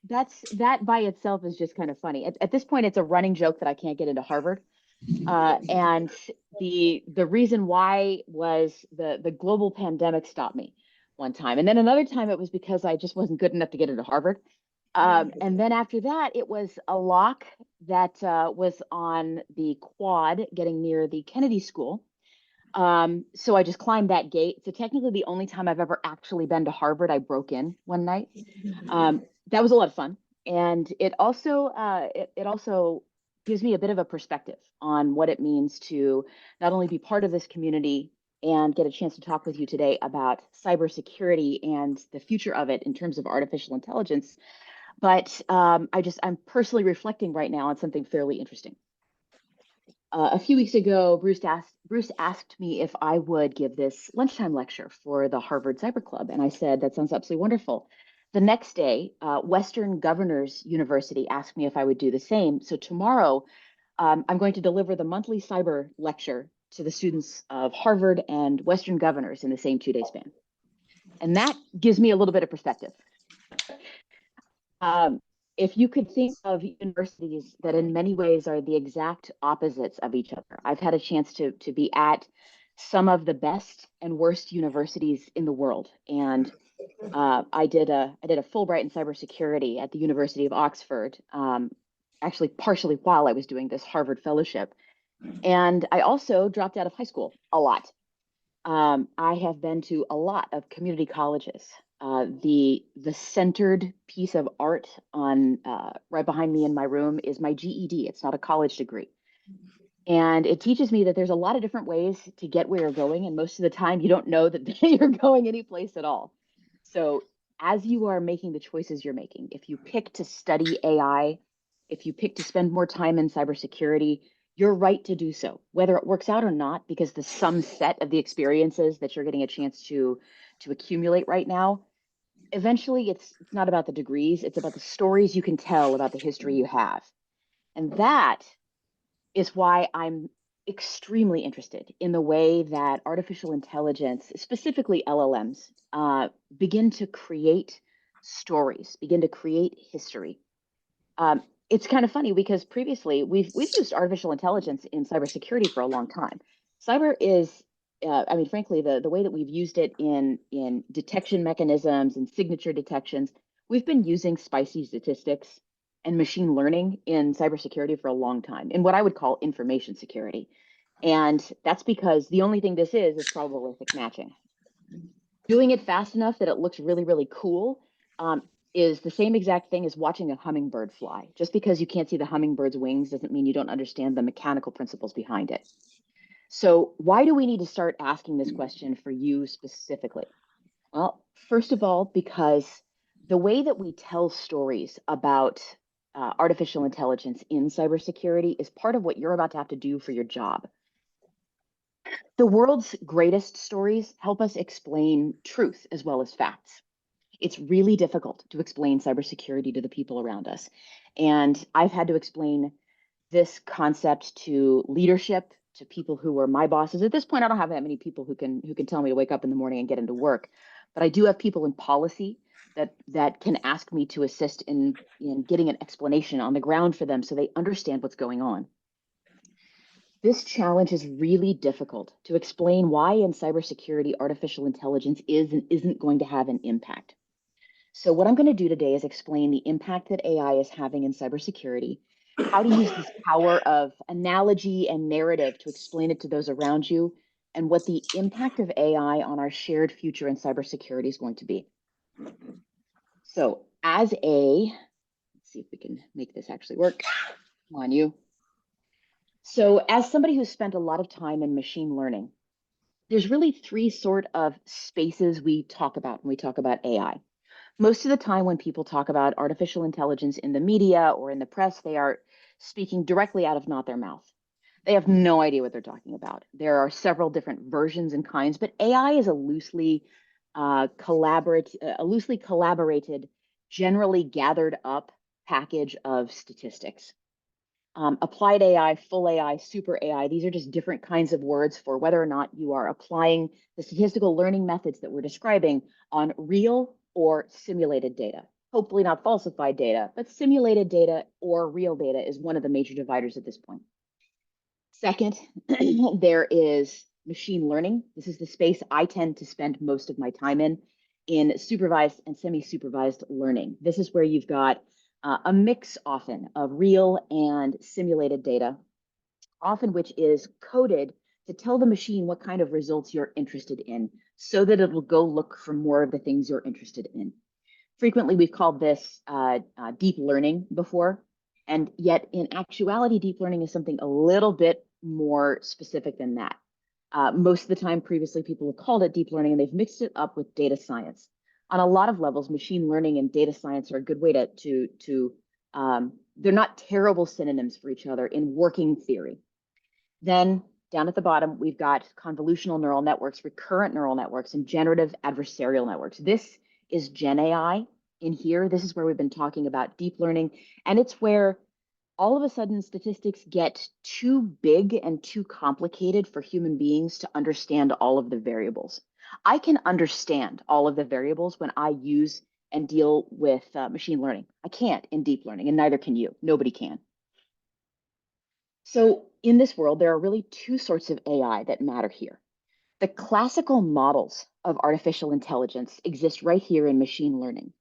that by itself is just kind of funny. At this point, it's a running joke that I can't get into Harvard. And the reason why was the global pandemic stopped me one time, and then another time it was because I just wasn't good enough to get into Harvard. And then after that, it was a lock that was on the quad getting near the Kennedy School. So I just climbed that gate. So technically, the only time I've ever actually been to Harvard, I broke in one night. That was a lot of fun, and it also gives me a bit of a perspective on what it means to not only be part of this community and get a chance to talk with you today about cybersecurity and the future of it in terms of artificial intelligence, but I'm personally reflecting right now on something fairly interesting. A few weeks ago, Bruce asked me if I would give this lunchtime lecture for the Harvard Cyber Club, and I said that sounds absolutely wonderful. The next day, Western Governors University asked me if I would do the same. So tomorrow, I'm going to deliver the monthly cyber lecture to the students of Harvard and Western Governors in the same 2-day span, and that gives me a little bit of perspective. Um, if you could think of universities that in many ways are the exact opposites of each other, I've had a chance to be at some of the best and worst universities in the world. And I did a Fulbright in cybersecurity at the University of Oxford, actually partially while I was doing this Harvard fellowship. And I also dropped out of high school a lot. I have been to a lot of community colleges. The centered piece of art on right behind me in my room is my GED. It's not a college degree. And it teaches me that there's a lot of different ways to get where you're going. And most of the time, you don't know that you're going any place at all. So, as you are making the choices you're making, if you pick to study AI, if you pick to spend more time in cybersecurity, you're right to do so, whether it works out or not, because the sum set of the experiences that you're getting a chance to accumulate right now, eventually it's not about the degrees, it's about the stories you can tell about the history you have. And that is why I'm extremely interested in the way that artificial intelligence, specifically LLMs, begin to create stories, begin to create history. It's kind of funny because previously we've used artificial intelligence in cybersecurity for a long time. Cyber is, I mean, frankly, the way that we've used it in detection mechanisms and signature detections, we've been using spicy statistics and machine learning in cybersecurity for a long time, in what I would call information security. And that's because the only thing this is probabilistic matching. Doing it fast enough that it looks really, really cool is the same exact thing as watching a hummingbird fly. Just because you can't see the hummingbird's wings doesn't mean you don't understand the mechanical principles behind it. So why do we need to start asking this question for you specifically? Well, first of all, because the way that we tell stories about artificial intelligence in cybersecurity is part of what you're about to have to do for your job. The world's greatest stories help us explain truth as well as facts. It's really difficult to explain cybersecurity to the people around us. And I've had to explain this concept to leadership, to people who are my bosses. At this point, I don't have that many people who can tell me to wake up in the morning and get into work. But I do have people in policy that can ask me to assist in getting an explanation on the ground for them so they understand what's going on. This challenge is really difficult to explain why in cybersecurity artificial intelligence is and isn't going to have an impact. So what I'm going to do today is explain the impact that AI is having in cybersecurity, how to use this power of analogy and narrative to explain it to those around you, and what the impact of AI on our shared future in cybersecurity is going to be. So let's see if we can make this actually work. Come on, you. So as somebody who's spent a lot of time in machine learning, there's really three sort of spaces we talk about when we talk about AI. Most of the time when people talk about artificial intelligence in the media or in the press, they are speaking directly out of not their mouth. They have no idea what they're talking about. There are several different versions and kinds, but AI is a loosely collaborated, generally gathered up package of statistics. Applied AI, full AI, super AI, these are just different kinds of words for whether or not you are applying the statistical learning methods that we're describing on real or simulated data. hopefully not falsified data, but simulated data or real data is one of the major dividers at this point. Second, there is machine learning. This is the space I tend to spend most of my time in supervised and semi-supervised learning. This is where you've got a mix often of real and simulated data, often which is coded to tell the machine what kind of results you're interested in so that it will go look for more of the things you're interested in. Frequently, we've called this deep learning before, and yet in actuality, deep learning is something a little bit more specific than that. Most of the time, previously, people have called it deep learning, and they've mixed it up with data science. On a lot of levels, machine learning and data science are a good way they're not terrible synonyms for each other in working theory. Then down at the bottom, we've got convolutional neural networks, recurrent neural networks, and generative adversarial networks. This is Gen AI in here. This is where we've been talking about deep learning. And it's where all of a sudden statistics get too big and too complicated for human beings to understand all of the variables. I can understand all of the variables when I use and deal with machine learning. I can't in deep learning, and neither can you. Nobody can. So in this world, there are really two sorts of AI that matter here. The classical models of artificial intelligence exist right here in machine learning.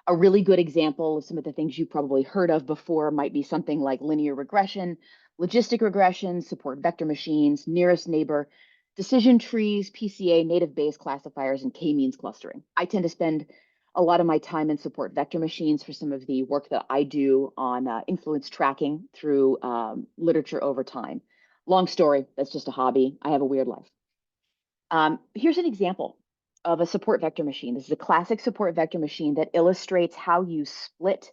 A really good example of some of the things you probably heard of before might be something like linear regression, logistic regression, support vector machines, nearest neighbor, decision trees, PCA, native Bayes classifiers, and k-means clustering. I tend to spend a lot of my time in support vector machines for some of the work that I do on influence tracking through literature over time. Long story, that's just a hobby. I have a weird life. Here's an example of a support vector machine. This is a classic support vector machine that illustrates how you split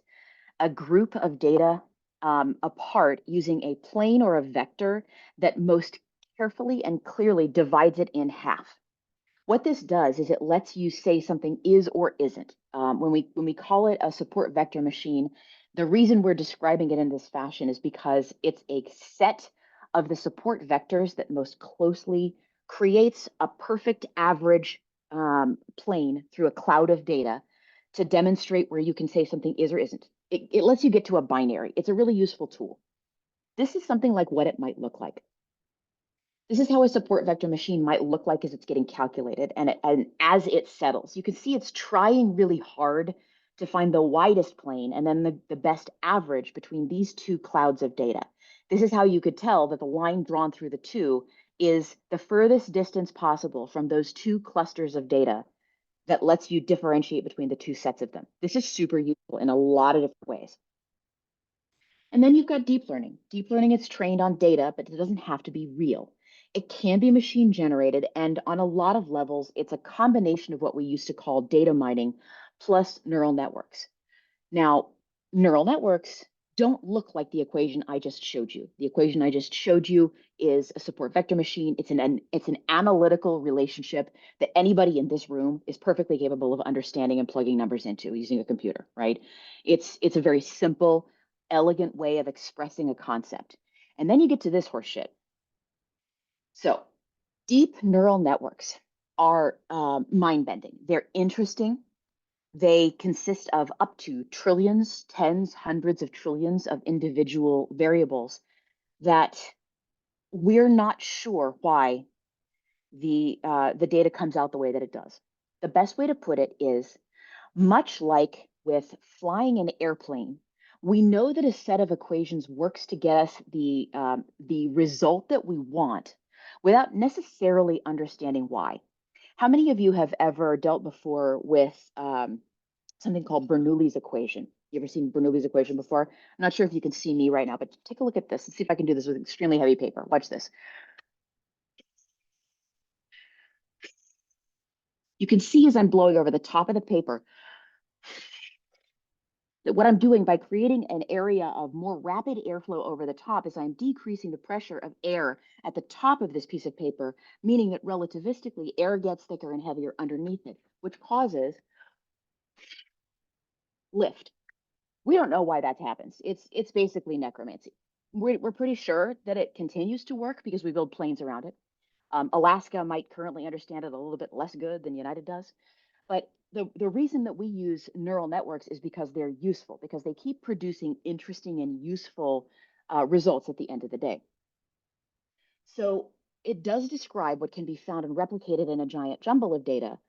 a group of data apart using a plane or a vector that most carefully and clearly divides it in half. What this does is it lets you say something is or isn't. When we call it a support vector machine, the reason we're describing it in this fashion is because it's a set of the support vectors that most closely creates a perfect average plane through a cloud of data to demonstrate where you can say something is or isn't. It lets you get to a binary. It's a really useful tool. This is something like what it might look like. This is how a support vector machine might look like as it's getting calculated and as it settles. You can see it's trying really hard to find the widest plane and then the best average between these two clouds of data. This is how you could tell that the line drawn through the two is the furthest distance possible from those two clusters of data that lets you differentiate between the two sets of them. This is super useful in a lot of different ways. And then you've got deep learning. Deep learning is trained on data, but it doesn't have to be real. It can be machine generated, and on a lot of levels, it's a combination of what we used to call data mining plus neural networks. Now, neural networks don't look like the equation I just showed you. The equation I just showed you is a support vector machine. It's an analytical relationship that anybody in this room is perfectly capable of understanding and plugging numbers into using a computer, right? It's a very simple, elegant way of expressing a concept. And then you get to this horse shit. So deep neural networks are mind-bending. They're interesting. They consist of up to trillions, tens, hundreds of trillions of individual variables that we're not sure why the data comes out the way that it does. The best way to put it is much like with flying an airplane, we know that a set of equations works to get us the result that we want without necessarily understanding why. How many of you have ever dealt before with something called Bernoulli's equation? You ever seen Bernoulli's equation before? I'm not sure if you can see me right now, but take a look at this. Let's see if I can do this with extremely heavy paper. Watch this. You can see as I'm blowing over the top of the paper that what I'm doing by creating an area of more rapid airflow over the top is I'm decreasing the pressure of air at the top of this piece of paper, meaning that relativistically air gets thicker and heavier underneath it, which causes lift. We don't know why that happens. It's basically necromancy. We're pretty sure that it continues to work because we build planes around it. Alaska might currently understand it a little bit less good than United does, but the reason that we use neural networks is because they're useful, because they keep producing interesting and useful results at the end of the day. So it does describe what can be found and replicated in a giant jumble of data,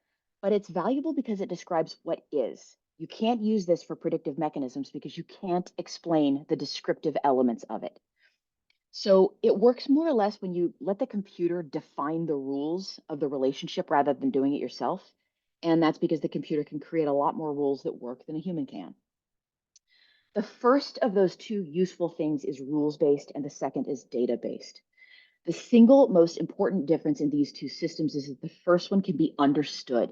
but it's valuable because it describes what is. You can't use this for predictive mechanisms because you can't explain the descriptive elements of it. So it works more or less when you let the computer define the rules of the relationship rather than doing it yourself. And that's because the computer can create a lot more rules that work than a human can. The first of those two useful things is rules-based, and the second is data-based. The single most important difference in these two systems is that the first one can be understood.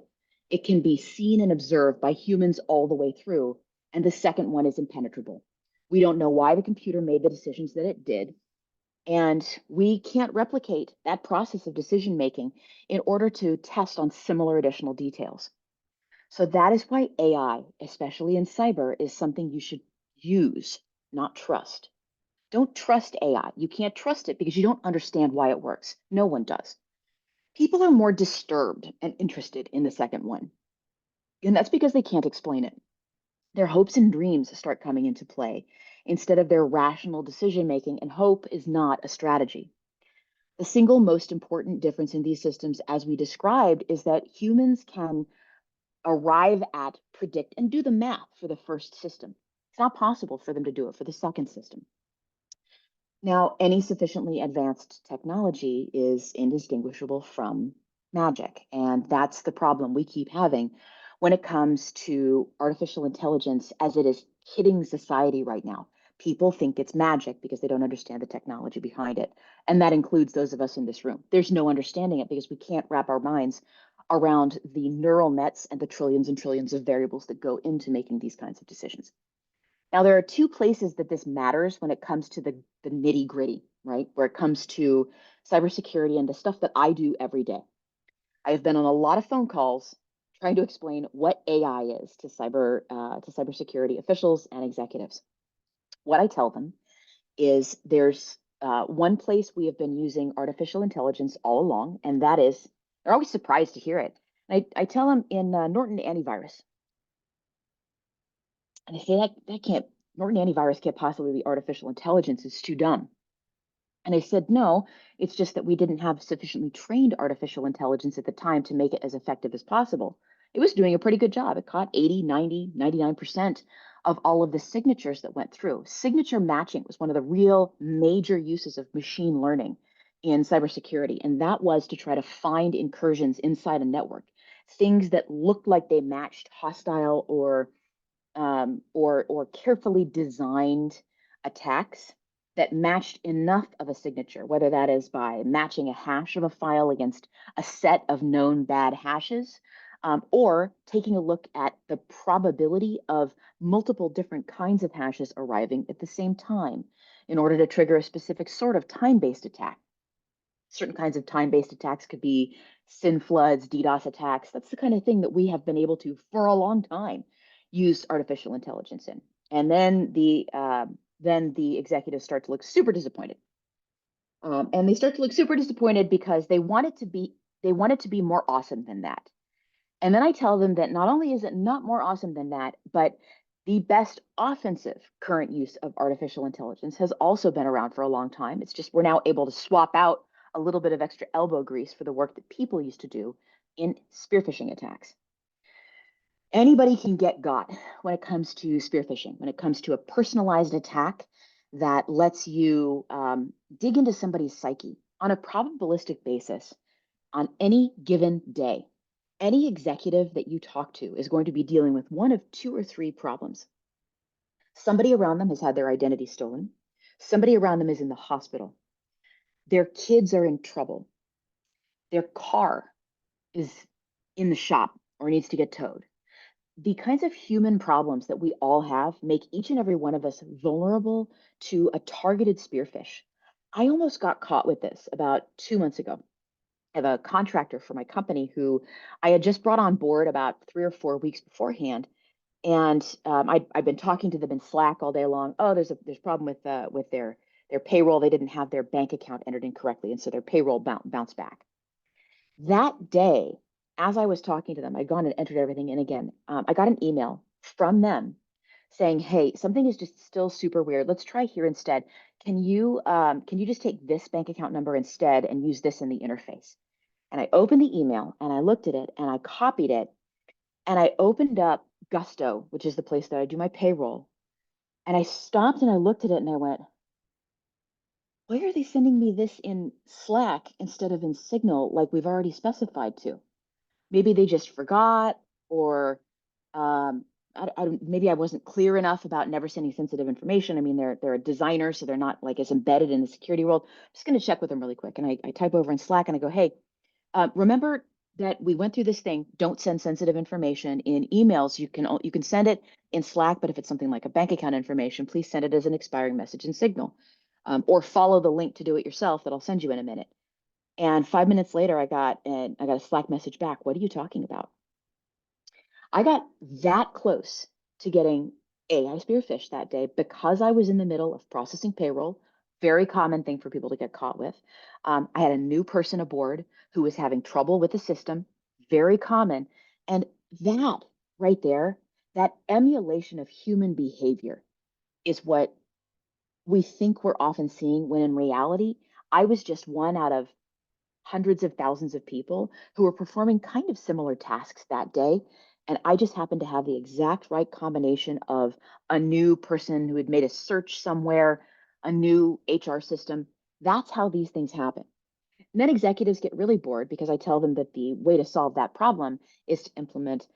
It can be seen and observed by humans all the way through, and the second one is impenetrable. We don't know why the computer made the decisions that it did, and we can't replicate that process of decision making in order to test on similar additional details. So that is why AI, especially in cyber, is something you should use, not trust. Don't trust AI. You can't trust it because you don't understand why it works. No one does. People are more disturbed and interested in the second one, and that's because they can't explain it. Their hopes and dreams start coming into play instead of their rational decision making, and hope is not a strategy. The single most important difference in these systems, as we described, is that humans can arrive at, predict, and do the math for the first system. It's not possible for them to do it for the second system. Now, any sufficiently advanced technology is indistinguishable from magic. And that's the problem we keep having when it comes to artificial intelligence as it is hitting society right now. People think it's magic because they don't understand the technology behind it. And that includes those of us in this room. There's no understanding it because we can't wrap our minds around the neural nets and the trillions and trillions of variables that go into making these kinds of decisions. Now, there are two places that this matters when it comes to the nitty gritty, right? Where it comes to cybersecurity and the stuff that I do every day. I have been on a lot of phone calls trying to explain what AI is to cybersecurity officials and executives. What I tell them is there's one place we have been using artificial intelligence all along, and that is they're always surprised to hear it. I tell them in Norton antivirus. And they say that can't, Norton antivirus can't possibly be artificial intelligence. It's too dumb. And I said, no, it's just that we didn't have sufficiently trained artificial intelligence at the time to make it as effective as possible. It was doing a pretty good job. It caught 80, 90, 99% of all of the signatures that went through. Signature matching was one of the real major uses of machine learning in cybersecurity. And that was to try to find incursions inside a network, things that looked like they matched hostile or carefully designed attacks that matched enough of a signature, whether that is by matching a hash of a file against a set of known bad hashes, or taking a look at the probability of multiple different kinds of hashes arriving at the same time in order to trigger a specific sort of time-based attack. Certain kinds of time-based attacks could be SYN floods, DDoS attacks. That's the kind of thing that we have been able to, for a long time, use artificial intelligence in. And then the executives start to look super disappointed. And they start to look super disappointed because they want it to be more awesome than that. And then I tell them that not only is it not more awesome than that, but the best offensive current use of artificial intelligence has also been around for a long time. It's just we're now able to swap out a little bit of extra elbow grease for the work that people used to do in spear phishing attacks. Anybody can get got when it comes to spear phishing, when it comes to a personalized attack that lets you dig into somebody's psyche on a probabilistic basis on any given day. Any executive that you talk to is going to be dealing with one of two or three problems. Somebody around them has had their identity stolen. Somebody around them is in the hospital. Their kids are in trouble. Their car is in the shop or needs to get towed. The kinds of human problems that we all have make each and every one of us vulnerable to a targeted spearfish. I almost got caught with this about 2 months ago. I have a contractor for my company who I had just brought on board about 3 or 4 weeks beforehand, and I've been talking to them in Slack all day long. Oh, there's a problem with their payroll. They didn't have their bank account entered in correctly, and so their payroll bounced back. That day, as I was talking to them, I'd gone and entered everything in again. I got an email from them saying, "Hey, something is just still super weird. Let's try here instead. Can you just take this bank account number instead and use this in the interface?" And I opened the email and I looked at it and I copied it and I opened up Gusto, which is the place that I do my payroll. And I stopped and I looked at it and I went, "Why are they sending me this in Slack instead of in Signal like we've already specified to?" Maybe they just forgot, or maybe I wasn't clear enough about never sending sensitive information. I mean, they're a designer, so they're not like as embedded in the security world. I'm just going to check with them really quick. And I type over in Slack and I go, "Hey, remember that we went through this thing. Don't send sensitive information in emails. You can send it in Slack, but if it's something like a bank account information, please send it as an expiring message in Signal, or follow the link to do it yourself that I'll send you in a minute." And 5 minutes later, I got a Slack message back. "What are you talking about?" I got that close to getting AI spearfish that day because I was in the middle of processing payroll. Very common thing for people to get caught with. I had a new person aboard who was having trouble with the system. Very common. And that right there, that emulation of human behavior is what we think we're often seeing when in reality, I was just one out of hundreds of thousands of people who were performing kind of similar tasks that day. And I just happened to have the exact right combination of a new person who had made a search somewhere, a new HR system. That's how these things happen. And then executives get really bored because I tell them that the way to solve that problem is to implement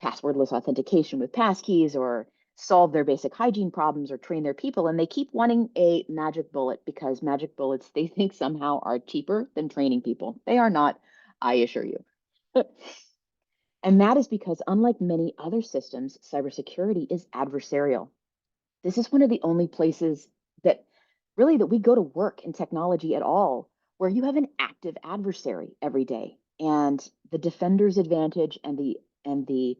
passwordless authentication with passkeys, or solve their basic hygiene problems, or train their people. And they keep wanting a magic bullet because magic bullets they think somehow are cheaper than training people. They are not, I assure you. And that is because, unlike many other systems, cybersecurity is adversarial. This is one of the only places that that we go to work in technology at all where you have an active adversary every day. And the defender's advantage and the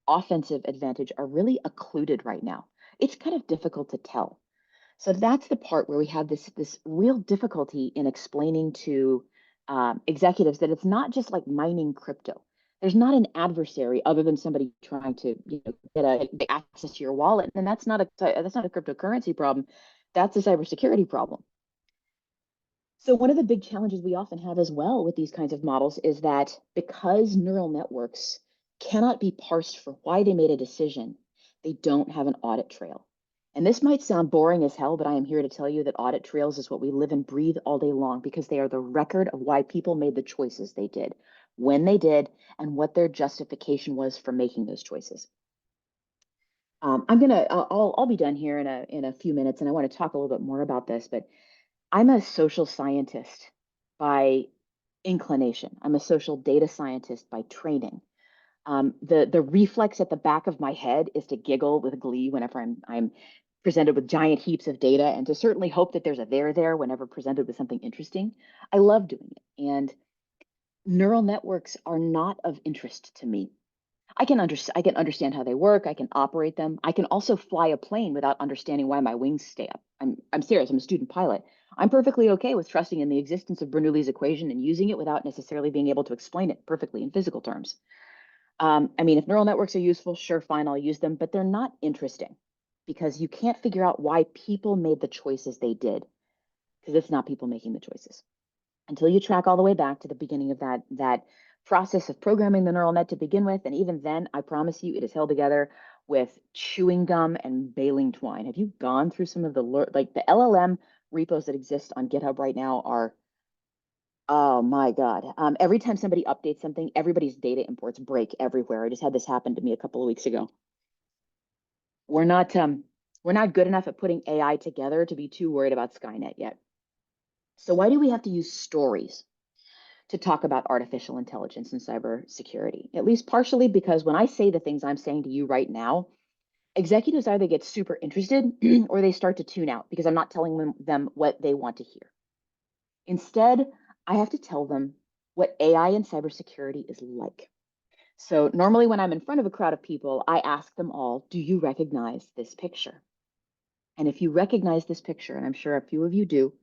offensive advantage are really occluded right now. It's kind of difficult to tell. So that's the part where we have this real difficulty in explaining to executives that it's not just like mining crypto. There's not an adversary other than somebody trying to get access to your wallet, and that's not a cryptocurrency problem. That's a cybersecurity problem. So one of the big challenges we often have as well with these kinds of models is that because neural networks cannot be parsed for why they made a decision, they don't have an audit trail. And this might sound boring as hell, but I am here to tell you that audit trails is what we live and breathe all day long because they are the record of why people made the choices they did, when they did, and what their justification was for making those choices. I'll be done here in a few minutes, and I want to talk a little bit more about this, but I'm a social scientist by inclination. I'm a social data scientist by training. The reflex at the back of my head is to giggle with glee whenever I'm presented with giant heaps of data, and to certainly hope that there's a there whenever presented with something interesting. I love doing it, and neural networks are not of interest to me. I can understand how they work. I can operate them. I can also fly a plane without understanding why my wings stay up. I'm serious. I'm a student pilot. I'm perfectly okay with trusting in the existence of Bernoulli's equation and using it without necessarily being able to explain it perfectly in physical terms. I mean, if neural networks are useful, sure, fine, I'll use them, but they're not interesting because you can't figure out why people made the choices they did, because it's not people making the choices until you track all the way back to the beginning of that process of programming the neural net to begin with. And even then, I promise you, it is held together with chewing gum and baling twine. Have you gone through some of the LLM repos that exist on GitHub right now are, oh my God. Every time somebody updates something, everybody's data imports break everywhere. I just had this happen to me a couple of weeks ago. We're not good enough at putting AI together to be too worried about Skynet yet. So why do we have to use stories to talk about artificial intelligence and cybersecurity? At least partially because when I say the things I'm saying to you right now, executives either get super interested or they start to tune out because I'm not telling them what they want to hear. Instead, I have to tell them what AI and cybersecurity is like. So normally when I'm in front of a crowd of people, I ask them all, do you recognize this picture? And if you recognize this picture, and I'm sure a few of you do,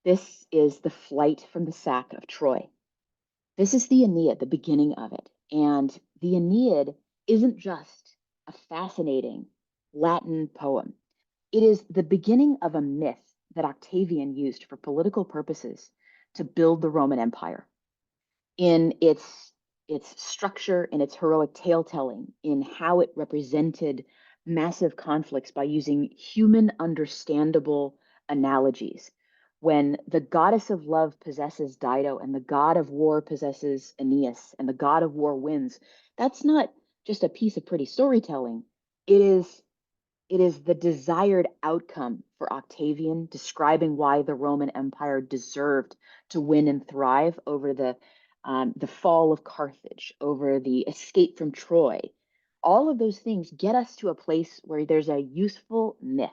this is the flight from the sack of Troy. This is the Aeneid, the beginning of it. And the Aeneid isn't just a fascinating Latin poem. It is the beginning of a myth that Octavian used for political purposes to build the Roman Empire in its structure, in its heroic tale telling, in how it represented massive conflicts by using human understandable analogies. When the goddess of love possesses Dido and the god of war possesses Aeneas and the god of war wins, that's not just a piece of pretty storytelling. It is it is the desired outcome for Octavian, describing why the Roman Empire deserved to win and thrive over the fall of Carthage, over the escape from Troy. All of those things get us to a place where there's a useful myth.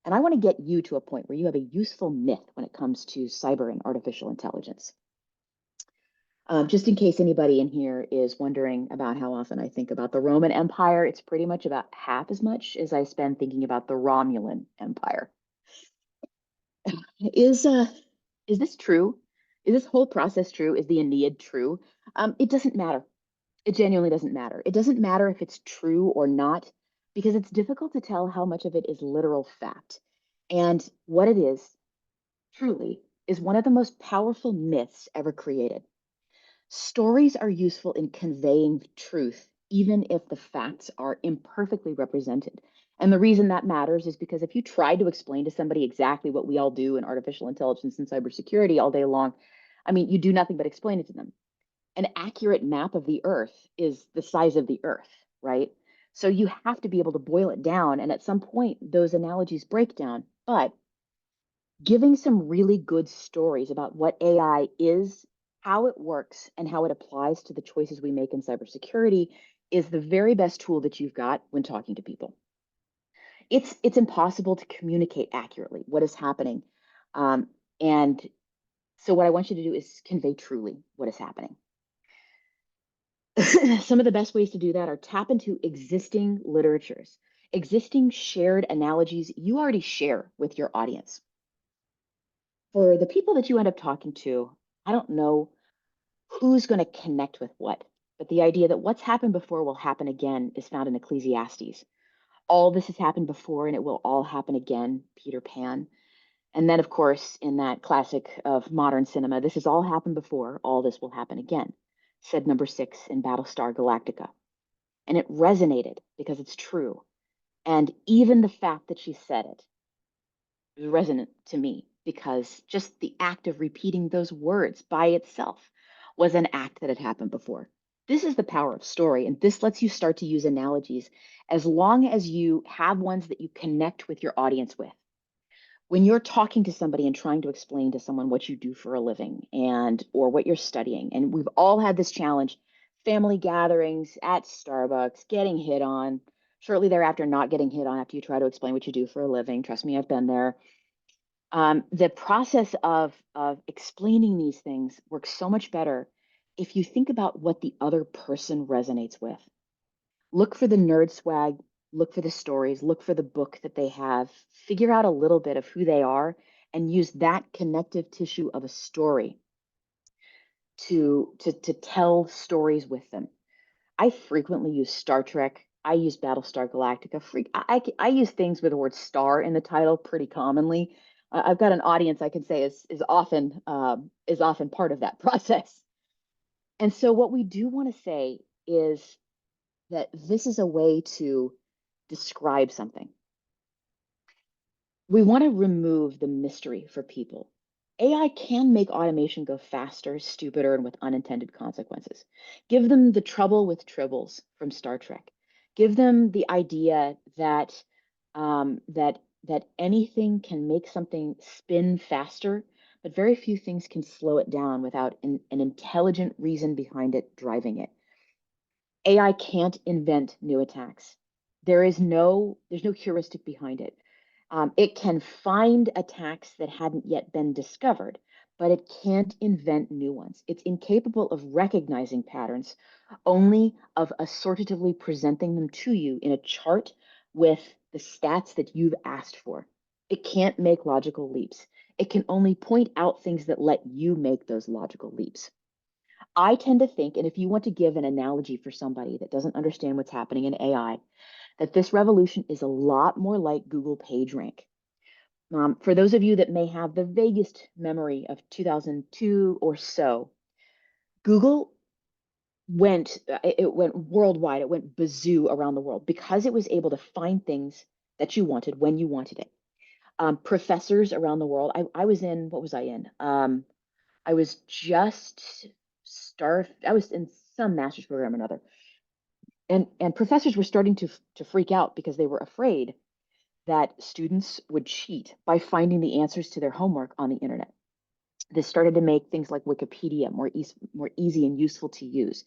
And I want to get you to a point where you have a useful myth when it comes to cyber and artificial intelligence. Just in case anybody in here is wondering about how often I think about the Roman Empire, it's pretty much about half as much as I spend thinking about the Romulan Empire. Is uh, is this true? Is this whole process true? Is the Aeneid true? It doesn't matter. It genuinely doesn't matter. It doesn't matter if it's true or not, because it's difficult to tell how much of it is literal fact. And what it is, truly, is one of the most powerful myths ever created. Stories are useful in conveying truth, even if the facts are imperfectly represented. And the reason that matters is because if you try to explain to somebody exactly what we all do in artificial intelligence and cybersecurity all day long, I mean, you do nothing but explain it to them. An accurate map of the Earth is the size of the Earth, right? So you have to be able to boil it down. And at some point, those analogies break down. But giving some really good stories about what AI is, how it works, and how it applies to the choices we make in cybersecurity is the very best tool that you've got when talking to people. It's impossible to communicate accurately what is happening. And so what I want you to do is convey truly what is happening. Some of the best ways to do that are tap into existing literatures, existing shared analogies you already share with your audience. For the people that you end up talking to, I don't know who's going to connect with what, but the idea that what's happened before will happen again is found in Ecclesiastes. All this has happened before and it will all happen again, Peter Pan. And then, of course, in that classic of modern cinema, this has all happened before, all this will happen again, said number 6 in Battlestar Galactica. And it resonated because it's true. And even the fact that she said it was resonant to me because just the act of repeating those words by itself was an act that had happened before. This is the power of story, and this lets you start to use analogies as long as you have ones that you connect with your audience with. When you're talking to somebody and trying to explain to someone what you do for a living and or what you're studying, and we've all had this challenge, family gatherings at Starbucks, getting hit on, shortly thereafter not getting hit on after you try to explain what you do for a living. Trust me, I've been there. The process of explaining these things works so much better if you think about what the other person resonates with. Look for the nerd swag, look for the stories, look for the book that they have, figure out a little bit of who they are, and use that connective tissue of a story to tell stories with them. I frequently use Star Trek. I use Battlestar Galactica. I use things with the word star in the title pretty commonly. I've got an audience I can say is often part of that process. And so what we do want to say is that this is a way to describe something. We want to remove the mystery for people. AI can make automation go faster, stupider, and with unintended consequences. Give them the trouble with tribbles from Star Trek. Give them the idea that that anything can make something spin faster, but very few things can slow it down without an intelligent reason behind it driving it. AI can't invent new attacks. There's no heuristic behind it. It can find attacks that hadn't yet been discovered, but it can't invent new ones. It's incapable of recognizing patterns, only of assortatively presenting them to you in a chart with the stats that you've asked for. It can't make logical leaps. It can only point out things that let you make those logical leaps. I tend to think, and if you want to give an analogy for somebody that doesn't understand what's happening in AI, that this revolution is a lot more like Google PageRank. For those of you that may have the vaguest memory of 2002 or so, Google it went worldwide. It went bazoo around the world because it was able to find things that you wanted when you wanted it. Professors around the world. I was in, what was I in? I was just I was in some master's program or another. And professors were starting to freak out because they were afraid that students would cheat by finding the answers to their homework on the internet. This started to make things like Wikipedia more easy and useful to use.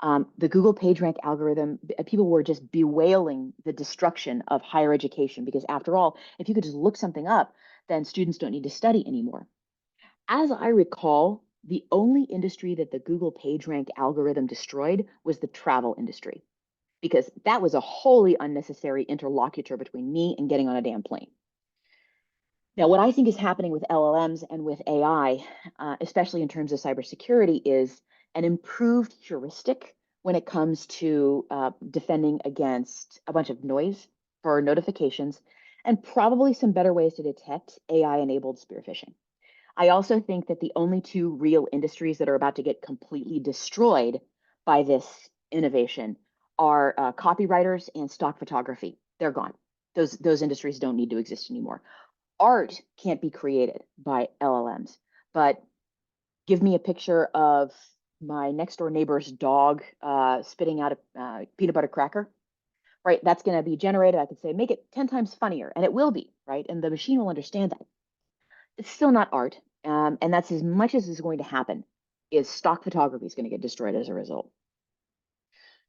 The Google PageRank algorithm, people were just bewailing the destruction of higher education because, after all, if you could just look something up, then students don't need to study anymore. As I recall, the only industry that the Google PageRank algorithm destroyed was the travel industry, because that was a wholly unnecessary interlocutor between me and getting on a damn plane. Now, what I think is happening with LLMs and with AI, especially in terms of cybersecurity, is an improved heuristic when it comes to defending against a bunch of noise for notifications, and probably some better ways to detect AI-enabled spear phishing. I also think that the only two real industries that are about to get completely destroyed by this innovation are copywriters and stock photography. They're gone. Those industries don't need to exist anymore. Art can't be created by LLMs, but give me a picture of my next door neighbor's dog spitting out a peanut butter cracker, right? That's going to be generated. I could say, make it 10 times funnier, and it will be, right? And the machine will understand that. It's still not art. And that's as much as is going to happen is stock photography is going to get destroyed as a result.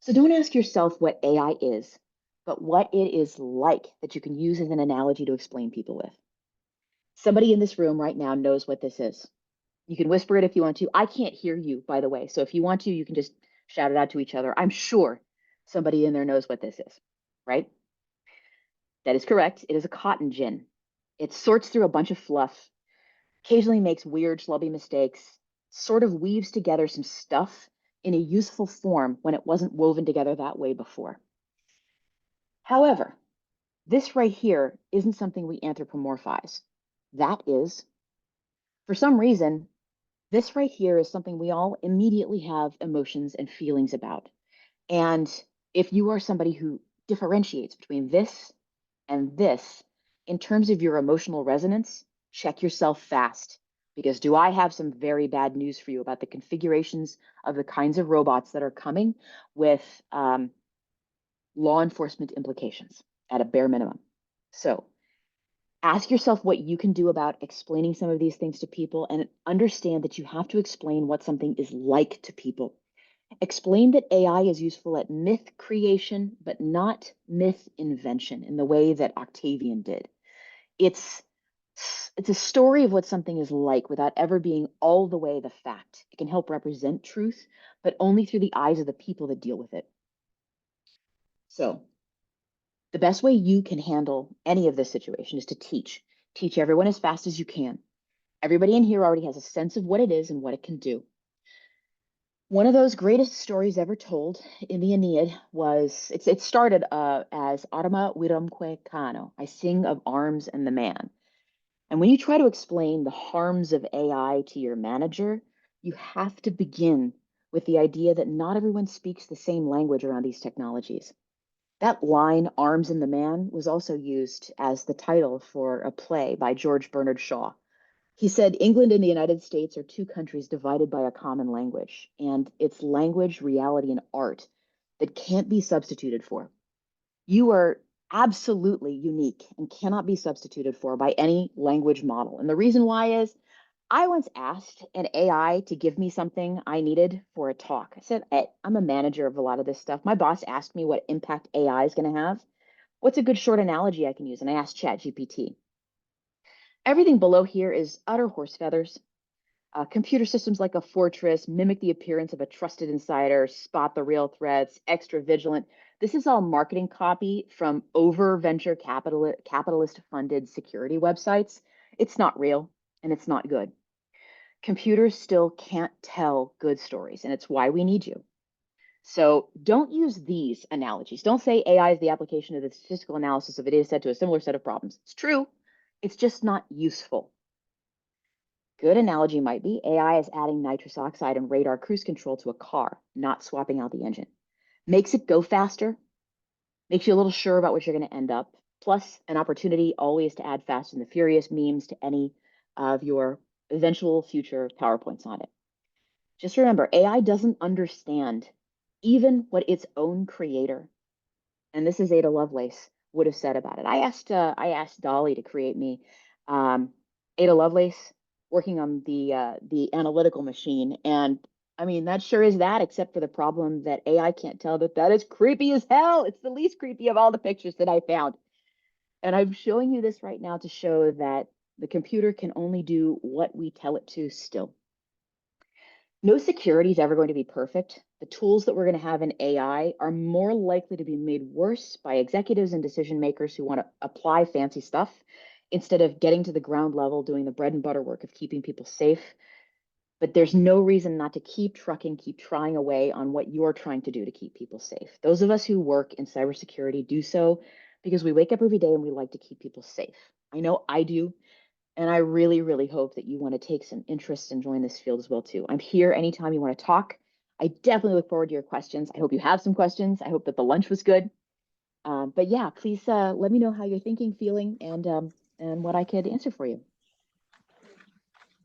So don't ask yourself what AI is, but what it is like that you can use as an analogy to explain people with. Somebody in this room right now knows what this is. You can whisper it if you want to. I can't hear you, by the way. So if you want to, you can just shout it out to each other. I'm sure somebody in there knows what this is, right? That is correct. It is a cotton gin. It sorts through a bunch of fluff, occasionally makes weird, schlubby mistakes, sort of weaves together some stuff in a useful form when it wasn't woven together that way before. However, this right here isn't something we anthropomorphize. That is, for some reason, this right here is something we all immediately have emotions and feelings about. And if you are somebody who differentiates between this and this in terms of your emotional resonance, check yourself fast. Because do I have some very bad news for you about the configurations of the kinds of robots that are coming with law enforcement implications at a bare minimum. So ask yourself what you can do about explaining some of these things to people, and understand that you have to explain what something is like to people. Explain that AI is useful at myth creation, but not myth invention in the way that Octavian did. It's it's a story of what something is like without ever being all the way the fact. It can help represent truth, but only through the eyes of the people that deal with it. So the best way you can handle any of this situation is to teach. Teach everyone as fast as you can. Everybody in here already has a sense of what it is and what it can do. One of those greatest stories ever told in the Aeneid was, it started as Arma Virumque Cano, I sing of arms and the man. And when you try to explain the harms of AI to your manager, you have to begin with the idea that not everyone speaks the same language around these technologies. That line, Arms and the Man, was also used as the title for a play by George Bernard Shaw. He said, England and the United States are two countries divided by a common language, and it's language, reality, and art that can't be substituted for. You are absolutely unique and cannot be substituted for by any language model. And the reason why is I once asked an AI to give me something I needed for a talk. I said, hey, I'm a manager of a lot of this stuff. My boss asked me what impact AI is going to have. What's a good short analogy I can use? And I asked ChatGPT. Everything below here is utter horse feathers. Computer systems like a fortress mimic the appearance of a trusted insider, spot the real threats, extra vigilant. This is all marketing copy from over venture capitalist funded security websites. It's not real and it's not good. Computers still can't tell good stories, and it's why we need you. So don't use these analogies. Don't say AI is the application of the statistical analysis of a data set to a similar set of problems. It's true, it's just not useful. Good analogy might be AI is adding nitrous oxide and radar cruise control to a car, not swapping out the engine. Makes it go faster, makes you a little sure about what you're going to end up, plus an opportunity always to add Fast and the Furious memes to any of your eventual future PowerPoints on it. Just remember, AI doesn't understand even what its own creator, and this is Ada Lovelace, would have said about it. I asked Dolly to create me Ada Lovelace working on the analytical machine, and I mean that sure is that, except for the problem that AI can't tell that is creepy as hell. It's the least creepy of all the pictures that I found, and I'm showing you this right now to show that the computer can only do what we tell it to still. No security is ever going to be perfect. The tools that we're going to have in AI are more likely to be made worse by executives and decision makers who want to apply fancy stuff instead of getting to the ground level, doing the bread and butter work of keeping people safe. But there's no reason not to keep trucking, keep trying away on what you're trying to do to keep people safe. Those of us who work in cybersecurity do so because we wake up every day and we like to keep people safe. I know I do. And I really, really hope that you want to take some interest and join this field as well, too. I'm here anytime you want to talk. I definitely look forward to your questions. I hope you have some questions. I hope that the lunch was good. But yeah, please let me know how you're thinking, feeling, and what I could answer for you.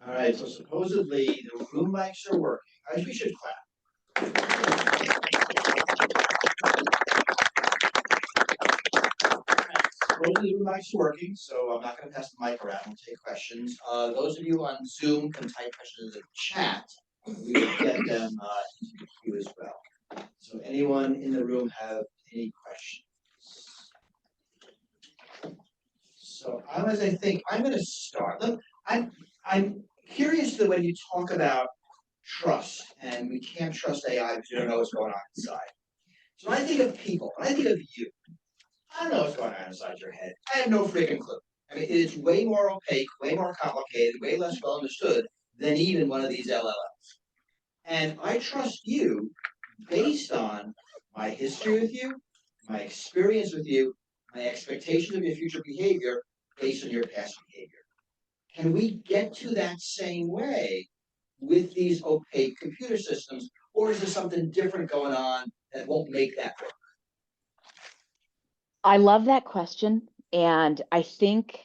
All right, so supposedly the room mics are working. I think we should clap. Supposedly the room mics are working, so I'm not going to pass the mic around. We'll take questions. Those of you on Zoom can type questions in the chat. We will get them into the queue as well. So anyone in the room have any questions? So as I think, I'm going to start. Look, I'm curious that when you talk about trust, and we can't trust AI because you don't know what's going on inside. So when I think of people, when I think of you, I don't know what's going on inside your head. I have no freaking clue. I mean, it's way more opaque, way more complicated, way less well understood than even one of these LLMs. And I trust you based on my history with you, my experience with you, my expectations of your future behavior based on your past behavior. Can we get to that same way with these opaque computer systems, or is there something different going on that won't make that work? I love that question. And I think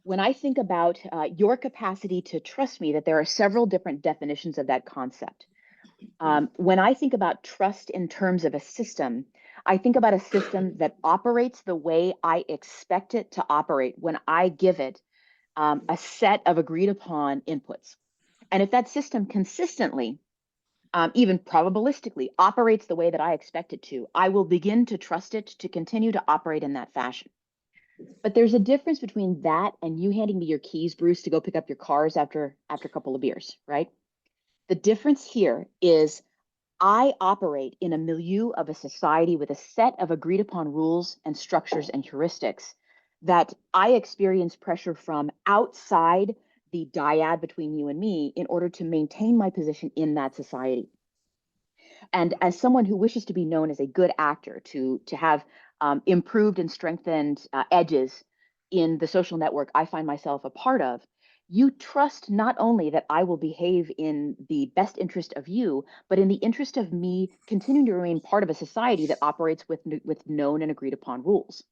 when I think about your capacity to trust me, that there are several different definitions of that concept. When I think about trust in terms of a system, I think about a system that operates the way I expect it to operate when I give it a set of agreed upon inputs. And if that system consistently, even probabilistically, operates the way that I expect it to, I will begin to trust it to continue to operate in that fashion. But there's a difference between that and you handing me your keys, Bruce, to go pick up your cars after a couple of beers, right? The difference here is I operate in a milieu of a society with a set of agreed upon rules and structures and heuristics that I experience pressure from outside the dyad between you and me in order to maintain my position in that society. And as someone who wishes to be known as a good actor, to have improved and strengthened edges in the social network I find myself a part of, you trust not only that I will behave in the best interest of you, but in the interest of me continuing to remain part of a society that operates with known and agreed upon rules.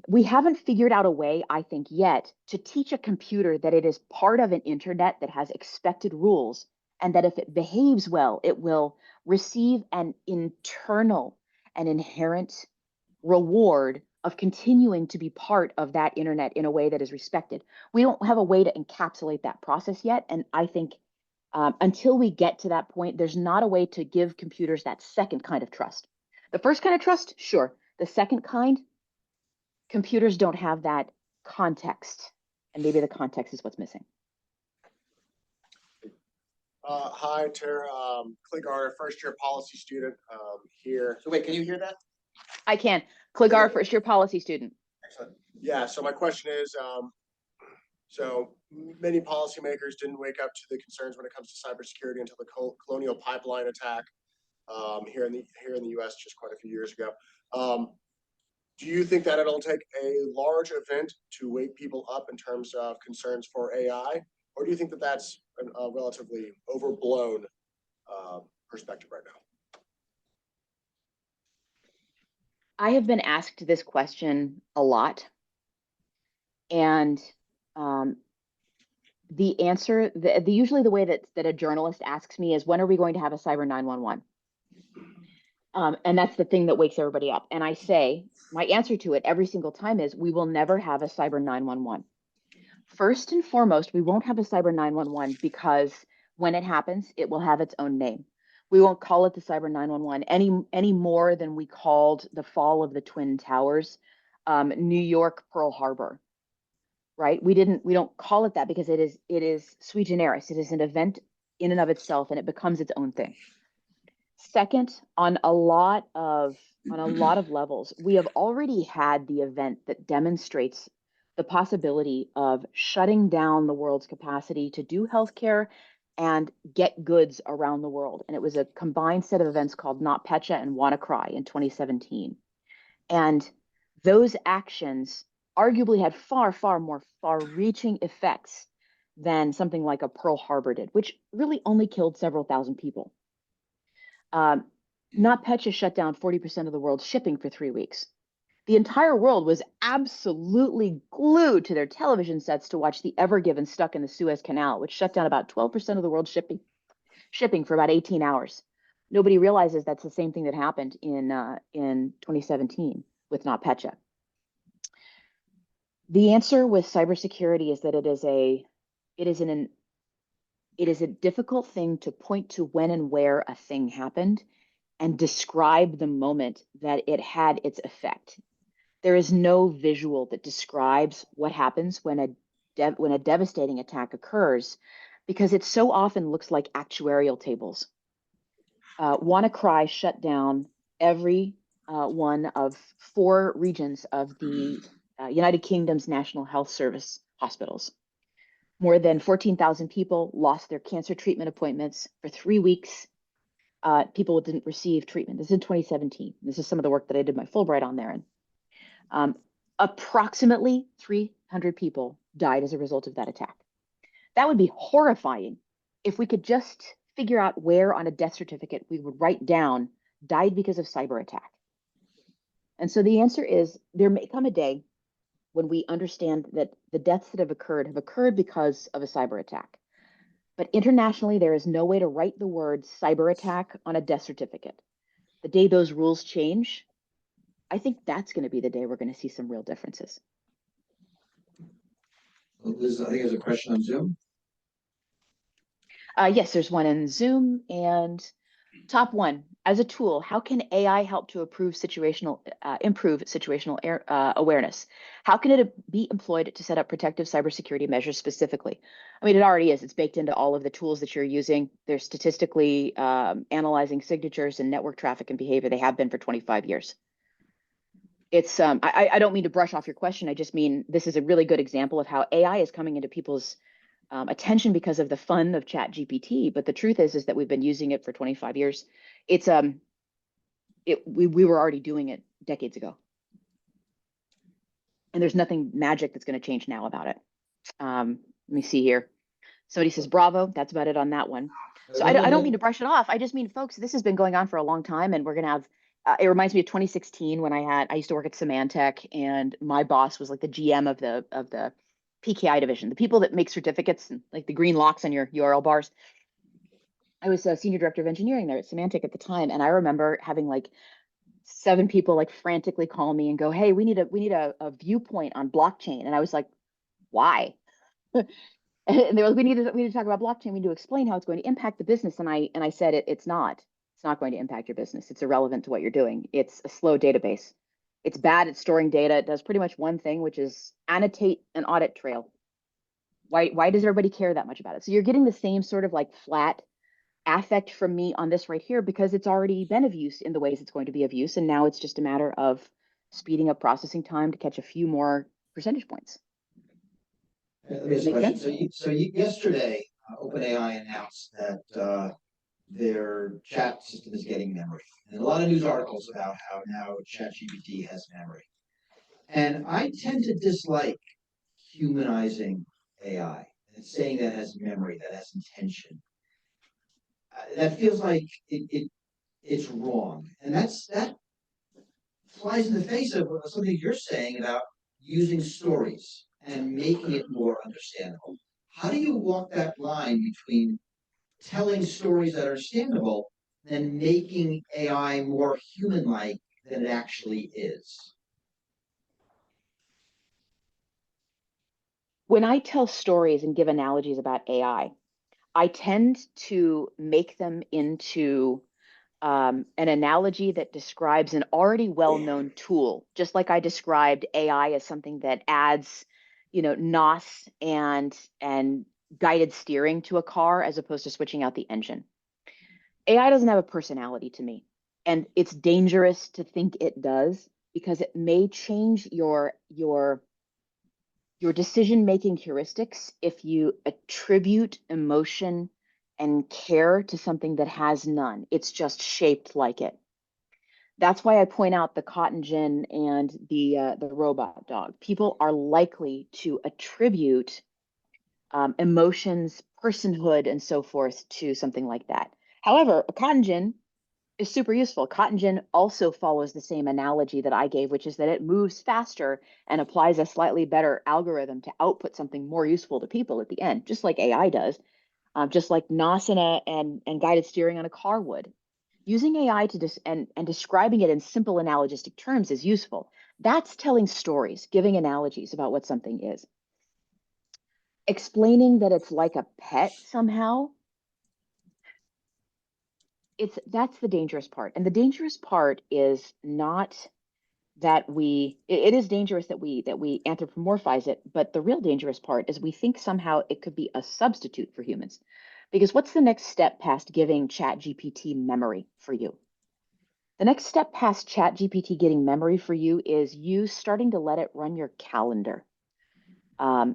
We haven't figured out a way, I think, yet to teach a computer that it is part of an internet that has expected rules, and that if it behaves well, it will receive an internal and inherent reward of continuing to be part of that internet in a way that is respected. We don't have a way to encapsulate that process yet. And I think until we get to that point, there's not a way to give computers that second kind of trust. The first kind of trust, sure. The second kind, computers don't have that context. And maybe the context is what's missing. Hi, Tarah. Kligar, first-year policy student here. So wait, can you hear that? I can. Kligar, first-year policy student. Excellent. Yeah, so my question is, So many policymakers didn't wake up to the concerns when it comes to cybersecurity until the Colonial Pipeline attack here in the U.S. just quite a few years ago. Do you think that it'll take a large event to wake people up in terms of concerns for AI, or do you think that that's a relatively overblown perspective right now? I have been asked this question a lot, and the answer, usually the way that a journalist asks me is, when are we going to have a Cyber 911? And that's the thing that wakes everybody up. And I say, my answer to it every single time is, we will never have a Cyber 911. First and foremost, we won't have a Cyber 911 because when it happens, it will have its own name. We won't call it the Cyber 911 any more than we called the fall of the Twin Towers, New York, Pearl Harbor, right? We don't call it that because it is sui generis. It is an event in and of itself, and it becomes its own thing. Second, on a lot of levels, we have already had the event that demonstrates the possibility of shutting down the world's capacity to do healthcare and get goods around the world. And it was a combined set of events called NotPetya and WannaCry in 2017. And those actions arguably had far more far-reaching effects than something like a Pearl Harbor did, which really only killed several thousand people. NotPetya shut down 40% of the world's shipping for 3 weeks. The entire world was absolutely glued to their television sets to watch the Ever Given stuck in the Suez Canal, which shut down about 12% of the world's shipping for about 18 hours. Nobody realizes that's the same thing that happened in 2017 with NotPetya. The answer with cybersecurity is that it is a difficult thing to point to when and where a thing happened and describe the moment that it had its effect. There is no visual that describes what happens when a devastating attack occurs, because it so often looks like actuarial tables. WannaCry shut down every one of 4 regions of the United Kingdom's National Health Service hospitals. More than 14,000 people lost their cancer treatment appointments for 3 weeks. People didn't receive treatment. This is in 2017. This is some of the work that I did my Fulbright on there. And approximately 300 people died as a result of that attack. That would be horrifying if we could just figure out where on a death certificate we would write down died because of cyber attack. And so the answer is, there may come a day when we understand that the deaths that have occurred because of a cyber attack. But internationally, there is no way to write the word cyber attack on a death certificate. The day those rules change, I think that's going to be the day we're going to see some real differences. Liz, I think there's a question on Zoom. Yes, there's one in Zoom. And top one, as a tool, how can AI help to improve situational awareness? How can it be employed to set up protective cybersecurity measures specifically? I mean, it already is. It's baked into all of the tools that you're using. They're statistically analyzing signatures and network traffic and behavior. They have been for 25 years. It's I don't mean to brush off your question. I just mean this is a really good example of how AI is coming into people's attention because of the fun of ChatGPT. But the truth is that we've been using it for 25 years. It's we were already doing it decades ago. And there's nothing magic that's going to change now about it. Let me see here. Somebody says, bravo. That's about it on that one. So I don't mean to brush it off. I just mean, folks, this has been going on for a long time, and we're going to have, it reminds me of 2016 when I used to work at Symantec, and my boss was like the GM of the PKI division, the people that make certificates and like the green locks on your URL bars. I was a senior director of engineering there at Symantec at the time, and I remember having like 7 people like frantically call me and go, "Hey, we need a viewpoint on blockchain," and I was like, "Why?" And they were like, we need to talk about blockchain. We need to explain how it's going to impact the business. And I said, it's not going to impact your business. It's irrelevant to what you're doing. It's a slow database. It's bad at storing data. It does pretty much one thing, which is annotate an audit trail. Why does everybody care that much about it? So you're getting the same sort of like flat affect from me on this right here, because it's already been of use in the ways it's going to be of use. And now it's just a matter of speeding up processing time to catch a few more percentage points. Let me ask a Make question. sense? Yesterday, OpenAI announced that their chat system is getting memory. And a lot of news articles about how now ChatGPT has memory. And I tend to dislike humanizing AI and saying that has memory, that has intention. That feels like it's wrong. And that flies in the face of something you're saying about using stories and making it more understandable. How do you walk that line between telling stories that are understandable and making AI more human-like than it actually is? When I tell stories and give analogies about I tend to make them into an analogy that describes an already well-known tool, just like I described AI as something that adds, NOS and guided steering to a car as opposed to switching out the engine. AI doesn't have a personality to me, and it's dangerous to think it does because it may change your decision-making heuristics if you attribute emotion and care to something that has none. It's just shaped like it. That's why I point out the cotton gin and the robot dog. People are likely to attribute emotions, personhood, and so forth to something like that. However, a cotton gin is super useful. Cotton gin also follows the same analogy that I gave, which is that it moves faster and applies a slightly better algorithm to output something more useful to people at the end, just like AI does, just like NOS and guided steering on a car would. Using AI and describing it in simple analogistic terms is useful. That's telling stories, giving analogies about what something is. Explaining that it's like a pet somehow, that's the dangerous part. And the dangerous part is not that it is dangerous that we anthropomorphize it, but the real dangerous part is we think somehow it could be a substitute for humans. Because what's the next step past giving ChatGPT memory for you? The next step past ChatGPT getting memory for you is you starting to let it run your calendar,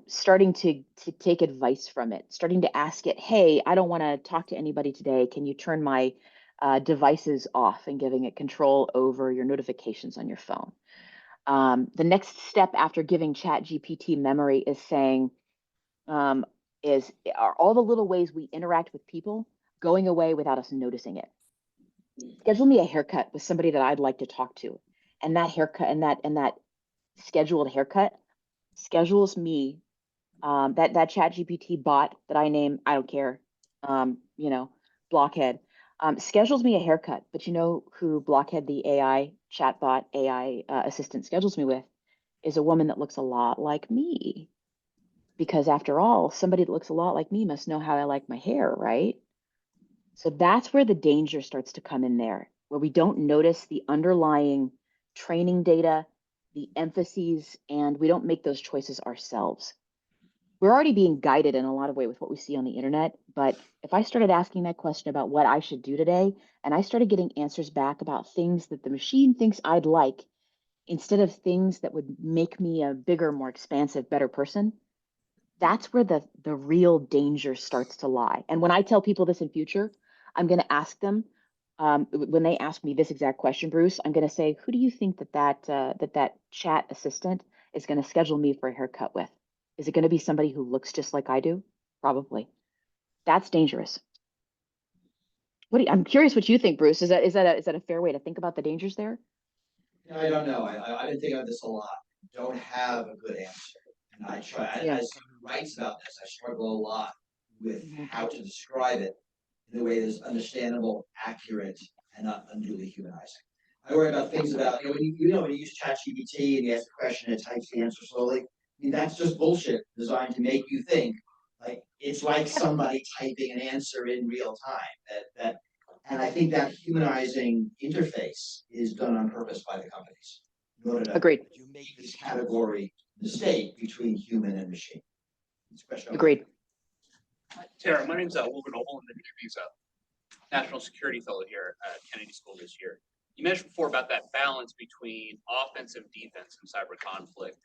starting to take advice from it, starting to ask it, hey, I don't want to talk to anybody today. Can you turn my devices off, and giving it control over your notifications on your phone. The next step after giving ChatGPT memory is saying, um, are all the little ways we interact with people going away without us noticing it? Schedule me a haircut with somebody that I'd like to talk to, and that haircut and that scheduled haircut schedules me, that ChatGPT bot that I name, I don't care, you know, Blockhead, schedules me a haircut. But you know who Blockhead, the AI chatbot, AI assistant, schedules me with is a woman that looks a lot like me. Because after all, somebody that looks a lot like me must know how I like my hair, right? So that's where the danger starts to come in there, where we don't notice the underlying training data, the emphases, and we don't make those choices ourselves. We're already being guided in a lot of way with what we see on the internet. But if I started asking that question about what I should do today, and I started getting answers back about things that the machine thinks I'd like, instead of things that would make me a bigger, more expansive, better person, that's where the real danger starts to lie. And when I tell people this in future, I'm going to ask them, when they ask me this exact question, Bruce, I'm going to say, who do you think that chat assistant is going to schedule me for a haircut with? Is it going to be somebody who looks just like I do? Probably. That's dangerous. I'm curious what you think, Bruce. Is that a fair way to think about the dangers there? I don't know. I've been thinking about this a lot. Don't have a good answer. And Yeah. as someone who writes about this, I struggle a lot with Mhm. how to describe it in a way that's understandable, accurate, and not unduly humanizing. I worry about things about, when you use ChatGPT and you ask a question and it types the answer slowly. I mean, that's just bullshit designed to make you think like it's like somebody typing an answer in real time. And I think that humanizing interface is done on purpose by the companies in order to Agreed. make this category mistake between human and machine. It's a question. Agreed. Tarah, my name's Wilbur Noble. I'm the Interview's National Security Fellow here at Kennedy School this year. You mentioned before about that balance between offensive, defense, and cyber conflict.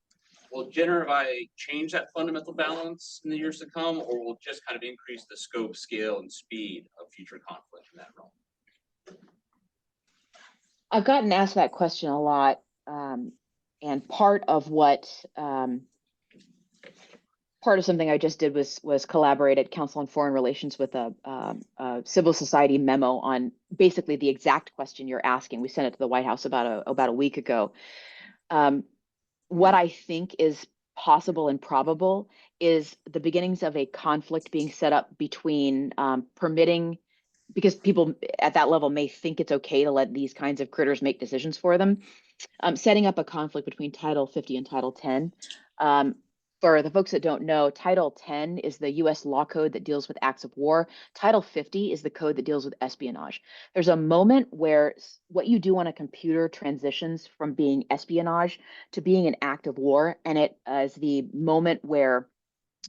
will generative AI change that fundamental balance in the years to come, or will it just kind of increase the scope, scale, and speed of future conflict in that realm? I've gotten asked that question a lot, and part of something I just did was collaborate at Council on Foreign Relations with a civil society memo on basically the exact question you're asking. We sent it to the White House about a week ago. What I think is possible and probable is the beginnings of a conflict being set up between permitting, because people at that level may think it's okay to let these kinds of critters make decisions for them, setting up a conflict between Title 50 and Title 10. For the folks that don't know, Title 10 is the US law code that deals with acts of war. Title 50 is the code that deals with espionage. There's a moment where what you do on a computer transitions from being espionage to being an act of war, and it is the moment where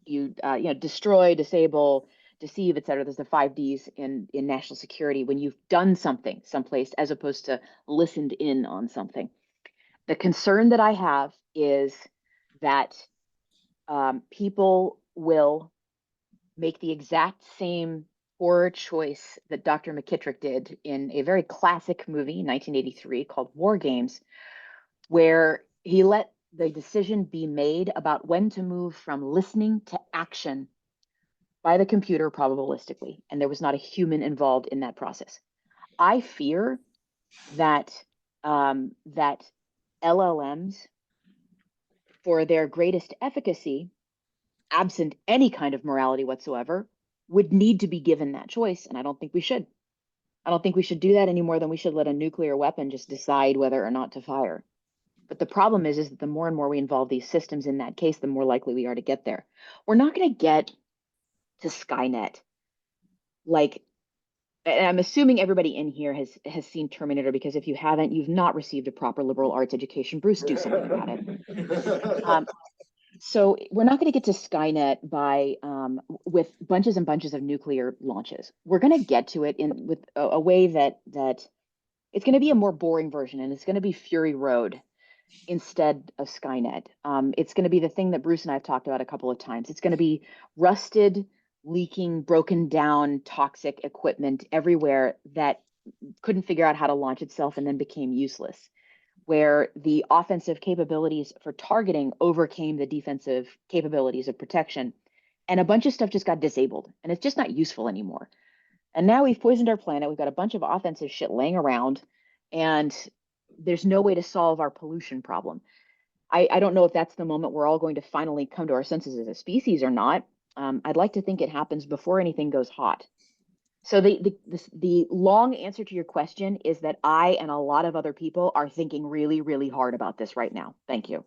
you destroy, disable, deceive, et cetera. There's the 5 Ds in national security when you've done something someplace as opposed to listened in on something. The concern that I have is that people will make the exact same horror choice that Dr. McKittrick did in a very classic movie, 1983, called War Games, where he let the decision be made about when to move from listening to action by the computer probabilistically, and there was not a human involved in that process. I fear that that LLMs, for their greatest efficacy, absent any kind of morality whatsoever, would need to be given that choice. And I don't think we should. I don't think we should do that any more than we should let a nuclear weapon just decide whether or not to fire. But the problem is that the more and more we involve these systems in that case, the more likely we are to get there. We're not going to get to Skynet. Like, and I'm assuming everybody in here has seen Terminator, because if you haven't, you've not received a proper liberal arts education. Bruce, do something about it. So we're not going to get to Skynet by with bunches and bunches of nuclear launches. We're going to get to it with a way that it's going to be a more boring version, and it's going to be Fury Road instead of Skynet. It's going to be the thing that Bruce and I have talked about a couple of times. It's going to be rusted, leaking, broken down, toxic equipment everywhere that couldn't figure out how to launch itself and then became useless, where the offensive capabilities for targeting overcame the defensive capabilities of protection. And a bunch of stuff just got disabled, and it's just not useful anymore. And now we've poisoned our planet. We've got a bunch of offensive shit laying around, and there's no way to solve our pollution problem. I don't know if that's the moment we're all going to finally come to our senses as a species or not. I'd like to think it happens before anything goes hot. So the long answer to your question is that I and a lot of other people are thinking really, really hard about this right now. Thank you.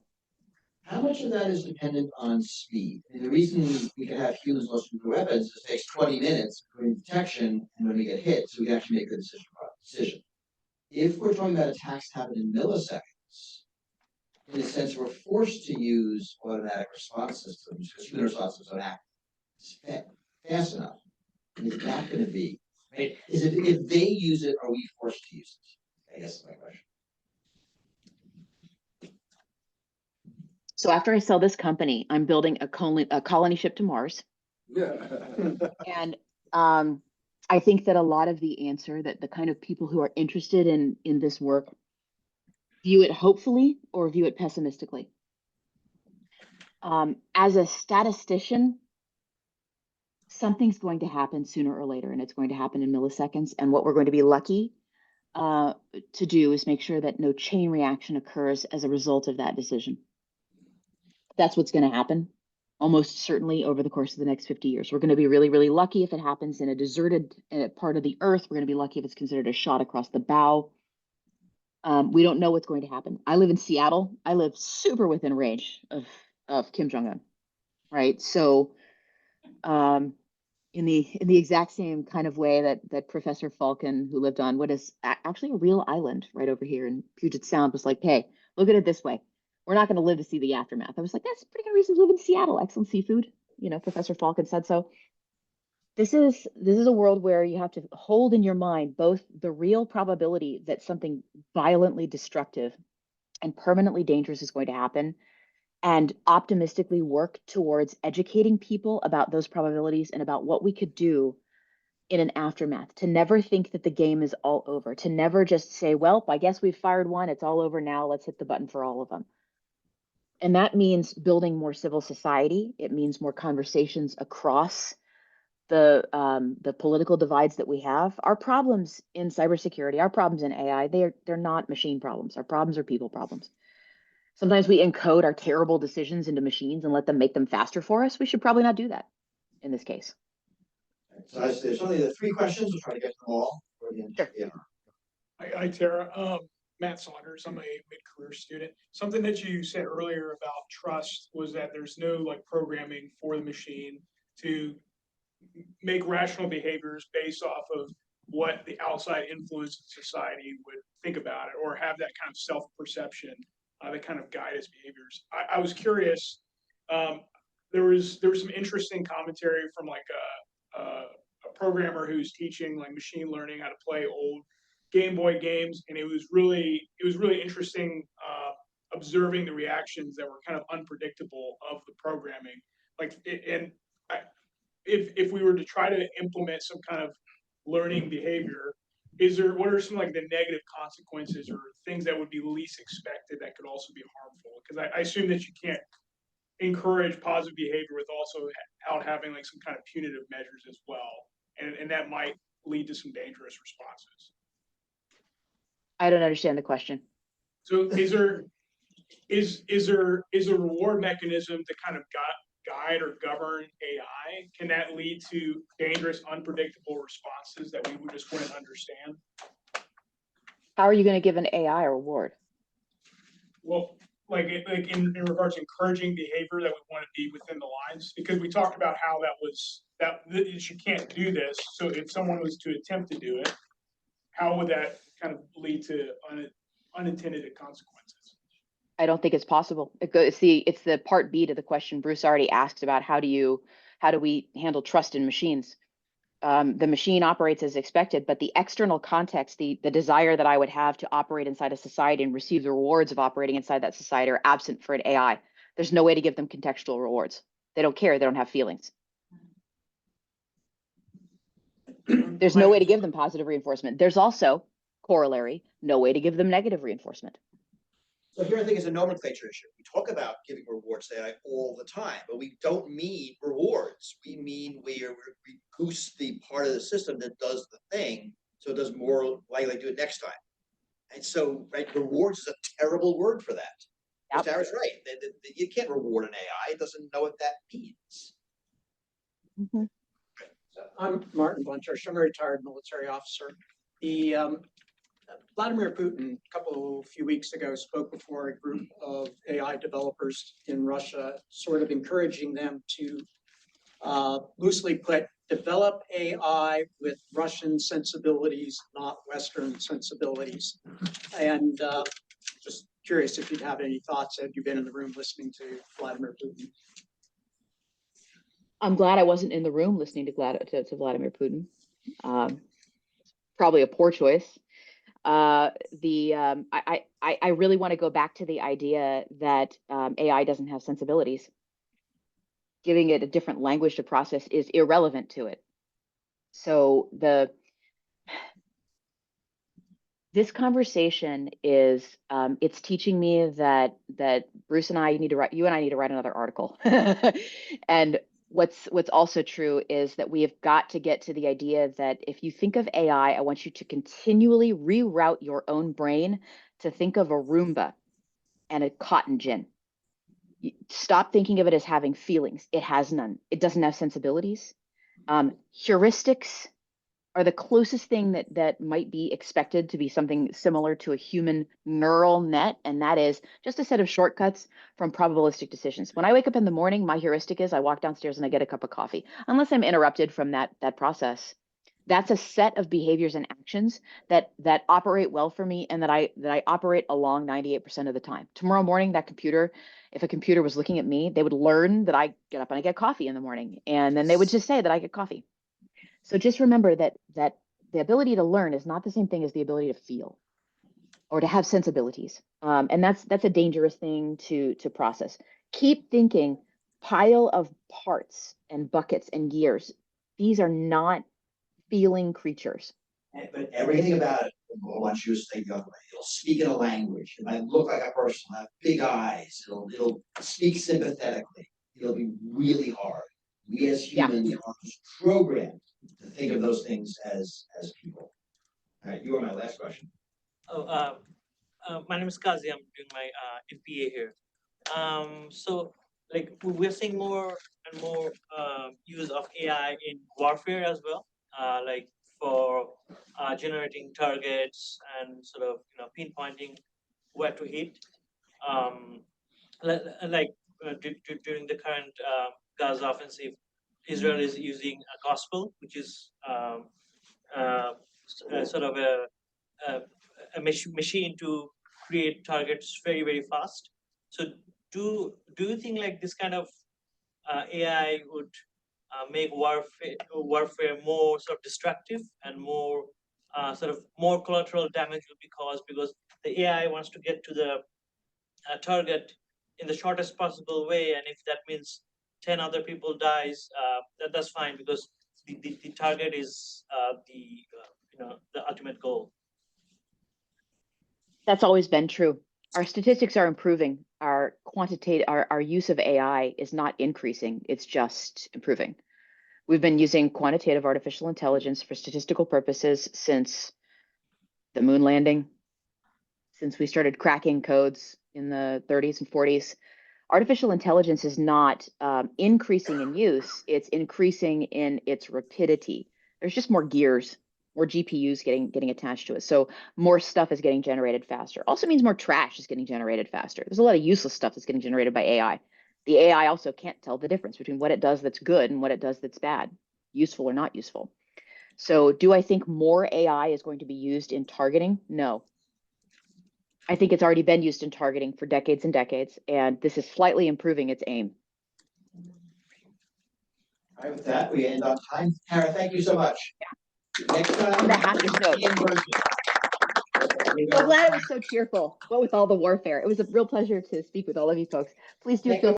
How much of that is dependent on speed? And the reason we can have humans lost nuclear weapons is it takes 20 minutes between detection and when we get hit, so we can actually make a decision. If we're talking about attacks happen in milliseconds, in a sense, we're forced to use automatic response systems because human response systems don't act fast enough. And is that going to be, right? Is it if they use it, are we forced to use it? I guess is my question. So after I sell this company, I'm building a colony ship to Mars. And I think that a lot of the answer, that the kind of people who are interested in this work view it hopefully or view it pessimistically. As a statistician, something's going to happen sooner or later, and it's going to happen in milliseconds. And what we're going to be lucky to do is make sure that no chain reaction occurs as a result of that decision. That's what's going to happen almost certainly over the course of the next 50 years. We're going to be really, really lucky if it happens in a deserted part of the earth. We're going to be lucky if it's considered a shot across the bow. We don't know what's going to happen. I live in Seattle. I live super within range of Kim Jong-un, right? So in the exact same kind of way that Professor Falcon, who lived on what is actually a real island right over here in Puget Sound, was like, hey, look at it this way. We're not going to live to see the aftermath. I was like, that's a pretty good reason to live in Seattle. Excellent seafood. You know, Professor Falcon said so. This is a world where you have to hold in your mind both the real probability that something violently destructive and permanently dangerous is going to happen, and optimistically work towards educating people about those probabilities and about what we could do in an aftermath, to never think that the game is all over, to never just say, well, I guess we've fired one, it's all over now, let's hit the button for all of them. And that means building more civil society. It means more conversations across the political divides that we have. Our problems in cybersecurity, our problems in AI, they're not machine problems. Our problems are people problems. Sometimes we encode our terrible decisions into machines and let them make them faster for us. We should probably not do that in this case. So there's only the three questions. We'll try to get them all. Sure. Yeah. Hi, Tara. Matt Saunders. I'm a mid-career student. Something that you said earlier about trust was that there's no like programming for the machine to make rational behaviors based off of what the outside influence of society would think about it, or have that kind of self-perception that kind of guide its behaviors. I was curious. There was some interesting commentary from like a programmer who's teaching like machine learning how to play old Game Boy games, and it was really interesting observing the reactions that were kind of unpredictable of the programming. Like, if we were to try to implement some kind of learning behavior, what are some like the negative consequences or things that would be least expected that could also be harmful? Because I assume that you can't encourage positive behavior without having like some kind of punitive measures as well, and that might lead to some dangerous responses. I don't understand the question. So is there a reward mechanism to kind of guide or govern AI? Can that lead to dangerous, unpredictable responses that we just wouldn't understand? How are you going to give an AI a reward? Well, like in regards to encouraging behavior that we want to be within the lines, because we talked about how you can't do this. So if someone was to attempt to do it, how would that kind of lead to unintended consequences? I don't think it's possible. It's the part B to the question Bruce already asked about how do we handle trust in machines? The machine operates as expected, but the external context, the desire that I would have to operate inside a society and receive the rewards of operating inside that society are absent for an AI. There's no way to give them contextual rewards. They don't care. They don't have feelings. There's no way to give them positive reinforcement. There's also, corollary, no way to give them negative reinforcement. So here I think is a nomenclature issue. We talk about giving rewards to AI all the time, but we don't mean rewards. We mean we boost the part of the system that does the thing, so it does more likely to do it next time. And so, right, rewards is a terrible word for that. Yep. Tarah's right. You can't reward an AI. It doesn't know what that means. Mm-hmm. I'm Martin Bunchurch. I'm a retired military officer. Vladimir Putin, a few weeks ago, spoke before a group of AI developers in Russia, sort of encouraging them to loosely put, develop AI with Russian sensibilities, not Western sensibilities. And just curious if you'd have any thoughts. Had you been in the room listening to Vladimir Putin? I'm glad I wasn't in the room listening to Vladimir Putin. Probably a poor choice. I really want to go back to the idea that AI doesn't have sensibilities. Giving it a different language to process is irrelevant to it. So this conversation is it's teaching me that Bruce and I need to write another article. And what's also true is that we have got to get to the idea that if you think of AI, I want you to continually reroute your own brain to think of a Roomba and a cotton gin. Stop thinking of it as having feelings. It has none. It doesn't have sensibilities. Heuristics are the closest thing that might be expected to be something similar to a human neural net, and that is just a set of shortcuts from probabilistic decisions. When I wake up in the morning, my heuristic is I walk downstairs and I get a cup of coffee, unless I'm interrupted from that process. That's a set of behaviors and actions that operate well for me and that I operate along 98% of the time. Tomorrow morning, if a computer was looking at me, they would learn that I get up and I get coffee in the morning, and then they would just say that I get coffee. So just remember that the ability to learn is not the same thing as the ability to feel or to have sensibilities. And that's a dangerous thing to process. keep thinking pile of parts and buckets and gears. These are not feeling creatures. But everything about it, I want you to say the other way. It'll speak in a language. It might look like a person, it'll have big eyes. It'll speak sympathetically. It'll be really hard. We as humans are programmed to think of those things as people. All right, you are my last question. Oh, my name is Kazi. I'm doing my MPA here. So like we're seeing more and more use of AI in warfare as well, like for generating targets and sort of pinpointing where to hit. Like during the current Gaza offensive, Israel is using a gospel, which is sort of a, machine to create targets very very fast. So do you think like this kind of AI would make warfare more sort of destructive and more sort of more collateral damage will be caused because the AI wants to get to the target in the shortest possible way, and if that means 10 other people dies, that's fine because the target is the ultimate goal. That's always been true. Our statistics are improving. Our use of AI is not increasing, it's just improving. We've been using quantitative artificial intelligence for statistical purposes since the moon landing, since we started cracking codes in the 30s and 40s. Artificial intelligence is not increasing in use, it's increasing in its rapidity. There's just more gears, more GPUs getting attached to it. So more stuff is getting generated faster. Also means more trash is getting generated faster. There's a lot of useless stuff that's getting generated by AI. The AI also can't tell the difference between what it does that's good and what it does that's bad, useful or not useful. So do I think more AI is going to be used in targeting? No. I think it's already been used in targeting for decades and decades, and this is slightly improving its aim. All right, with that, we end on time. Tarah, thank you so much. Next time, On that happy note. in person. So glad it was so cheerful, what with all the warfare. It was a real pleasure to speak with all of you folks. Please do feel